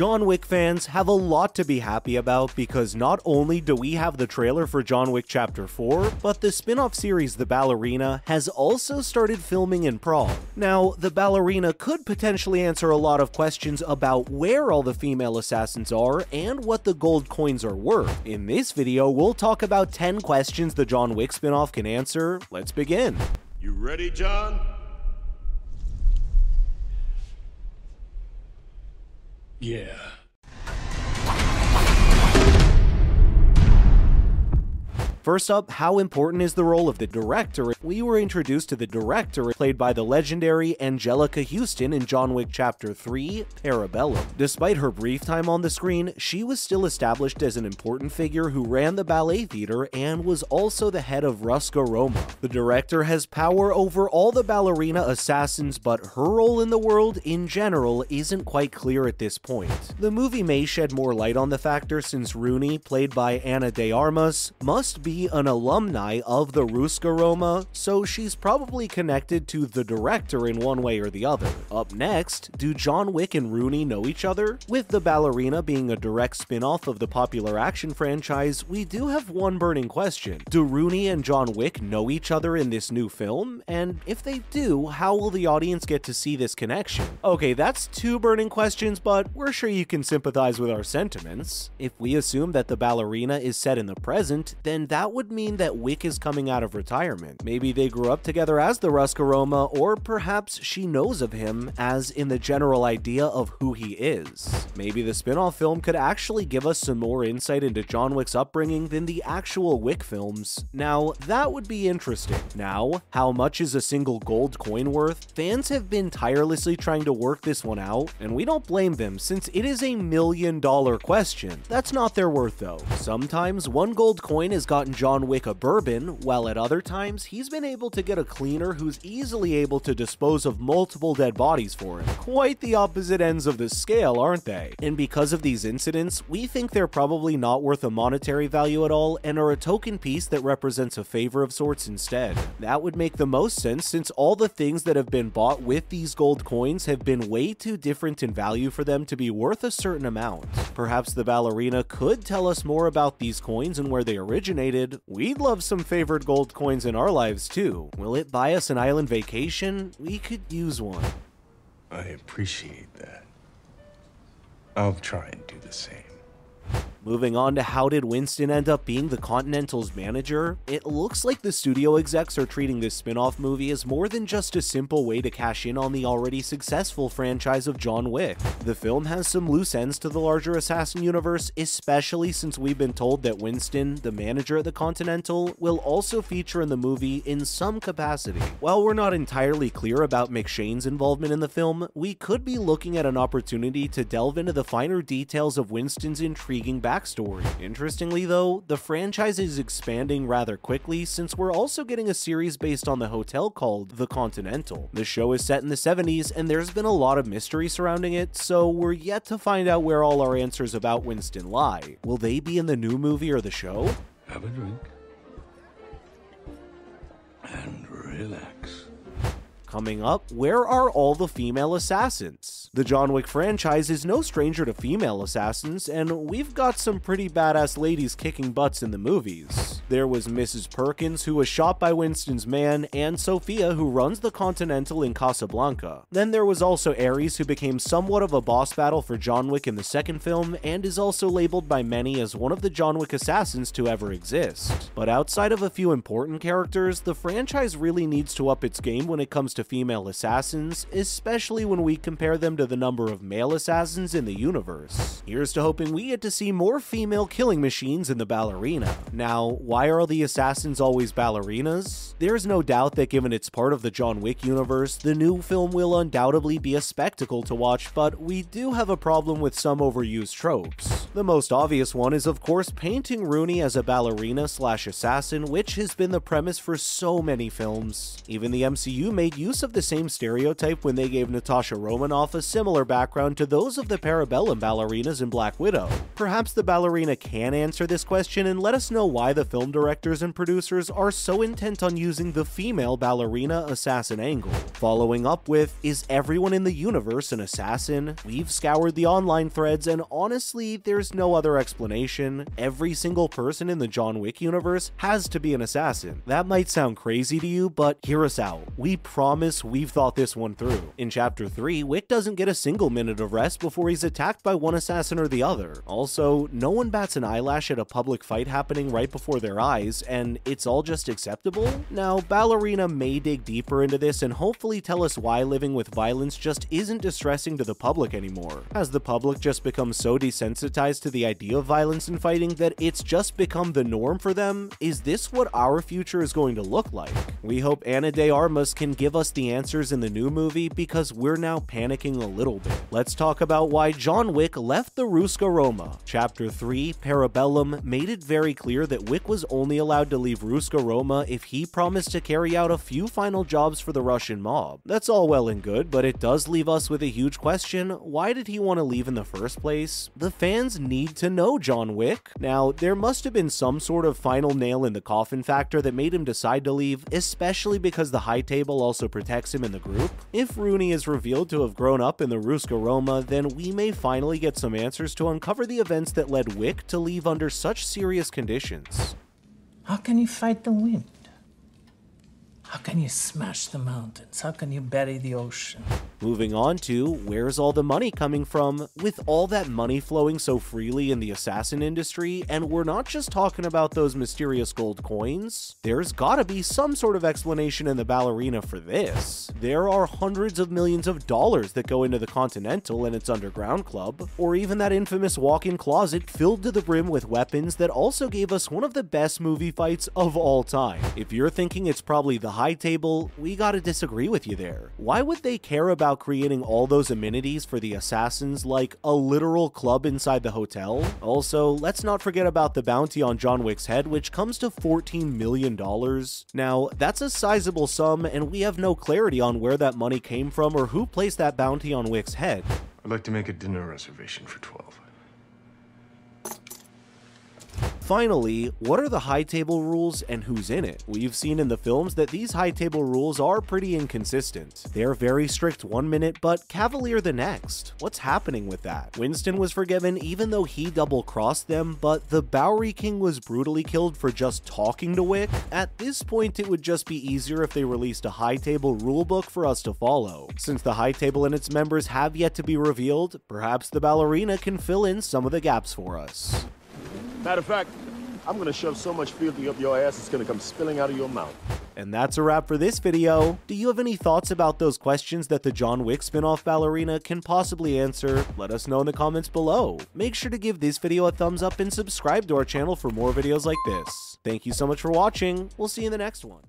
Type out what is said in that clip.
John Wick fans have a lot to be happy about because not only do we have the trailer for John Wick Chapter 4, but the spin-off series The Ballerina has also started filming in Prague. Now, The Ballerina could potentially answer a lot of questions about where all the female assassins are and what the gold coins are worth. In this video, we'll talk about 10 questions the John Wick spin-off can answer. Let's begin. You ready, John? Yeah. First up, how important is the role of the director? We were introduced to the director, played by the legendary Anjelica Huston in John Wick Chapter 3, Parabellum. Despite her brief time on the screen, she was still established as an important figure who ran the ballet theater and was also the head of Ruska Roma. The director has power over all the ballerina assassins, but her role in the world in general isn't quite clear at this point. The movie may shed more light on the factor since Rooney, played by Ana de Armas, must be an alumni of the Ruska Roma, so she's probably connected to the director in one way or the other. Up next, do John Wick and Rooney know each other? With The Ballerina being a direct spin-off of the popular action franchise, we do have one burning question. Do Rooney and John Wick know each other in this new film? And if they do, how will the audience get to see this connection? Okay, that's two burning questions, but we're sure you can sympathize with our sentiments. If we assume that The Ballerina is set in the present, then that would mean that Wick is coming out of retirement. Maybe they grew up together as the Ruska Roma, or perhaps she knows of him as in the general idea of who he is. Maybe the spin-off film could actually give us some more insight into John Wick's upbringing than the actual Wick films. Now, that would be interesting. Now, how much is a single gold coin worth? Fans have been tirelessly trying to work this one out, and we don't blame them since it is $1 million question. That's not their worth though. Sometimes one gold coin has gotten John Wick a bourbon, while at other times he's been able to get a cleaner who's easily able to dispose of multiple dead bodies for him. Quite the opposite ends of the scale, aren't they? And because of these incidents, we think they're probably not worth a monetary value at all and are a token piece that represents a favor of sorts instead. That would make the most sense since all the things that have been bought with these gold coins have been way too different in value for them to be worth a certain amount. Perhaps the Ballerina could tell us more about these coins and where they originated. We'd love some favored gold coins in our lives too. Will it buy us an island vacation? We could use one. I appreciate that. I'll try and do the same. Moving on to how did Winston end up being the Continental's manager? It looks like the studio execs are treating this spin-off movie as more than just a simple way to cash in on the already successful franchise of John Wick. The film has some loose ends to the larger Assassin universe, especially since we've been told that Winston, the manager at the Continental, will also feature in the movie in some capacity. While we're not entirely clear about McShane's involvement in the film, we could be looking at an opportunity to delve into the finer details of Winston's intriguing backstory. Interestingly though, the franchise is expanding rather quickly since we're also getting a series based on the hotel called The Continental. The show is set in the 70s and there's been a lot of mystery surrounding it, so we're yet to find out where all our answers about Winston lie. Will they be in the new movie or the show? Have a drink. And relax. Coming up, where are all the female assassins? The John Wick franchise is no stranger to female assassins, and we've got some pretty badass ladies kicking butts in the movies. There was Mrs. Perkins, who was shot by Winston's man, and Sophia, who runs the Continental in Casablanca. Then there was also Ares, who became somewhat of a boss battle for John Wick in the second film, and is also labeled by many as one of the John Wick assassins to ever exist. But outside of a few important characters, the franchise really needs to up its game when it comes to female assassins, especially when we compare them to the number of male assassins in the universe. Here's to hoping we get to see more female killing machines in The Ballerina. Now, why are the assassins always ballerinas? There's no doubt that given it's part of the John Wick universe, the new film will undoubtedly be a spectacle to watch, but we do have a problem with some overused tropes. The most obvious one is of course painting Rooney as a ballerina/assassin, which has been the premise for so many films. Even the MCU made use of the same stereotype when they gave Natasha Romanoff a similar background to those of the Parabellum ballerinas in Black Widow. Perhaps the ballerina can answer this question and let us know why the film directors and producers are so intent on using the female ballerina assassin angle. Following up with, is everyone in the universe an assassin? We've scoured the online threads and honestly, there's no other explanation. Every single person in the John Wick universe has to be an assassin. That might sound crazy to you, but hear us out. We promise we've thought this one through. In Chapter 3, Wick doesn't get a single minute of rest before he's attacked by one assassin or the other. Also, no one bats an eyelash at a public fight happening right before their eyes, and it's all just acceptable? Now, Ballerina may dig deeper into this and hopefully tell us why living with violence just isn't distressing to the public anymore. Has the public just become so desensitized to the idea of violence and fighting that it's just become the norm for them? Is this what our future is going to look like? We hope Ana de Armas can give us the answers in the new movie because we're now panicking a little bit. Let's talk about why John Wick left the Ruska Roma. Chapter 3, Parabellum, made it very clear that Wick was only allowed to leave Ruska Roma if he promised to carry out a few final jobs for the Russian mob. That's all well and good, but it does leave us with a huge question. Why did he want to leave in the first place? The fans need to know, John Wick. Now, there must have been some sort of final nail in the coffin factor that made him decide to leave, especially because the High Table also protects him in the group. If Rooney is revealed to have grown up in the Ruska Roma, then we may finally get some answers to uncover the events that led Wick to leave under such serious conditions. How can you fight the wind? How can you smash the mountains? How can you bury the ocean? Moving on to, where's all the money coming from? With all that money flowing so freely in the assassin industry, and we're not just talking about those mysterious gold coins, there's gotta be some sort of explanation in the ballerina for this. There are hundreds of millions of dollars that go into the Continental and its underground club, or even that infamous walk-in closet filled to the brim with weapons that also gave us one of the best movie fights of all time. If you're thinking it's probably the High Table, we gotta disagree with you there. Why would they care about creating all those amenities for the assassins like a literal club inside the hotel? Also, let's not forget about the bounty on John Wick's head, which comes to $14 million. Now, that's a sizable sum, and we have no clarity on where that money came from or who placed that bounty on Wick's head. I'd like to make a dinner reservation for 12. Finally, what are the High Table rules and who's in it? We've seen in the films that these High Table rules are pretty inconsistent. They're very strict one minute, but cavalier the next. What's happening with that? Winston was forgiven even though he double-crossed them, but the Bowery King was brutally killed for just talking to Wick? At this point, it would just be easier if they released a High Table rulebook for us to follow. Since the High Table and its members have yet to be revealed, perhaps the ballerina can fill in some of the gaps for us. Matter of fact, I'm gonna shove so much filthy up your ass it's gonna come spilling out of your mouth. And that's a wrap for this video. Do you have any thoughts about those questions that the John Wick spin-off ballerina can possibly answer? Let us know in the comments below. Make sure to give this video a thumbs up and subscribe to our channel for more videos like this. Thank you so much for watching. We'll see you in the next one.